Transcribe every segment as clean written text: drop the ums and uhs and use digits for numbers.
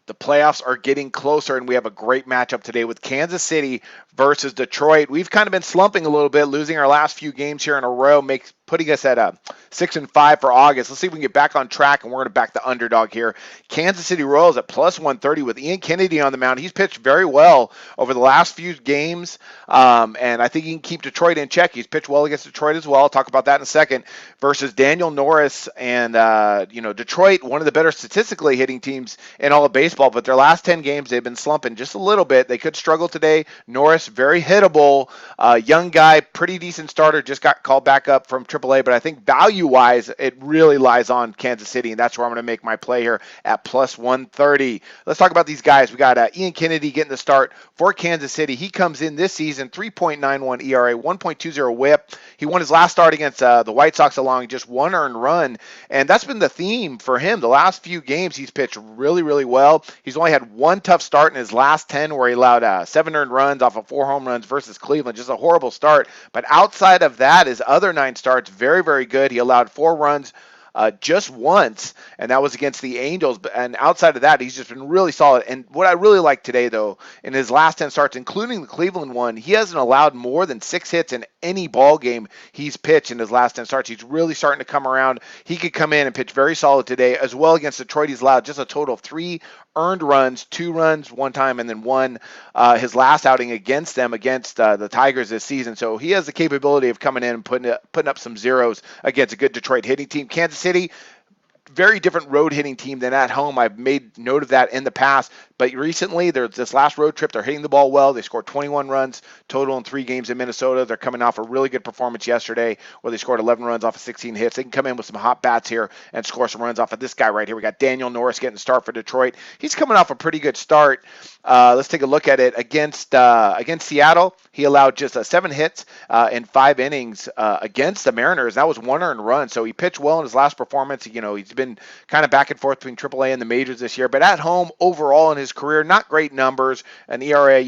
The playoffs are getting closer, and we have a great matchup today with Kansas City versus Detroit. We've kind of been slumping a little bit, losing our last few games here in a row, putting us at 6-5 for August. Let's see if we can get back on track, and we're going to back the underdog here. Kansas City Royals at plus 130 with Ian Kennedy on the mound. He's pitched very well over the last few games, and I think he can keep Detroit in check. He's pitched well against Detroit as well. I'll talk about that in a second. Versus Daniel Norris and Detroit, one of the better statistically hitting teams in all of baseball, but their last 10 games they've been slumping just a little bit. They could struggle today. Norris, very hittable, young guy, pretty decent starter, just got called back up from AAA, but I think value-wise, it really lies on Kansas City, and that's where I'm going to make my play here at plus 130. Let's talk about these guys. We got Ian Kennedy getting the start for Kansas City. He comes in this season, 3.91 ERA, 1.20 whip. He won his last start against the White Sox allowing just one earned run, and that's been the theme for him. The last few games, he's pitched really, really well. He's only had one tough start in his last 10 where he allowed 7 earned runs off of 4 home runs versus Cleveland. Just a horrible start. But outside of that, his other 9 starts, very, very good. He allowed 4 runs just once, and that was against the Angels. And outside of that, he's just been really solid. And what I really like today, though, in his last 10 starts, including the Cleveland one, he hasn't allowed more than 6 hits in any ball game he's pitched in his last 10 starts. He's really starting to come around. He could come in and pitch very solid today. As well against Detroit, he's allowed just a total of 3 earned runs, 2 runs one time, and then 1 his last outing against them, against the Tigers this season. So he has the capability of coming in and putting up some zeros against a good Detroit hitting team. Kansas City, very different road hitting team than at home. I've made note of that in the past, but recently, there's this last road trip, they're hitting the ball well. They scored 21 runs total in 3 games in Minnesota. They're coming off a really good performance yesterday where they scored 11 runs off of 16 hits. They can come in with some hot bats here and score some runs off of this guy right here. We got Daniel Norris getting the start for Detroit. He's coming off a pretty good start. Let's take a look at it. Against Seattle, he allowed just 7 hits in 5 innings against the Mariners. That was 1 earned run, so he pitched well in his last performance. He's been kind of back and forth between AAA and the majors this year, but at home, overall in his career, not great numbers, an ERA,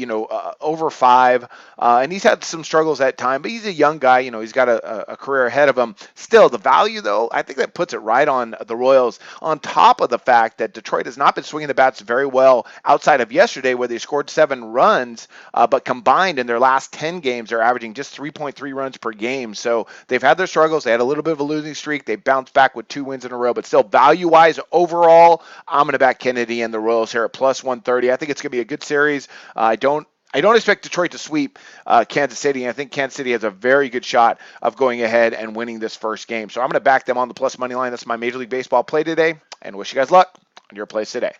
over 5, and he's had some struggles at time, but he's a young guy, he's got a career ahead of him. Still, the value, though, I think that puts it right on the Royals, on top of the fact that Detroit has not been swinging the bats very well outside of yesterday where they scored 7 runs, but combined in their last 10 games, they're averaging just 3.3 runs per game, so they've had their struggles. They had a little bit of a losing streak. They bounced back with 2 wins in a row, but still, value-wise, overall, I'm going to back Kennedy and the Royals here at plus 130. I think it's going to be a good series. I don't expect Detroit to sweep Kansas City. I think Kansas City has a very good shot of going ahead and winning this first game. So I'm going to back them on the plus money line. That's my Major League Baseball play today, and wish you guys luck on your plays today.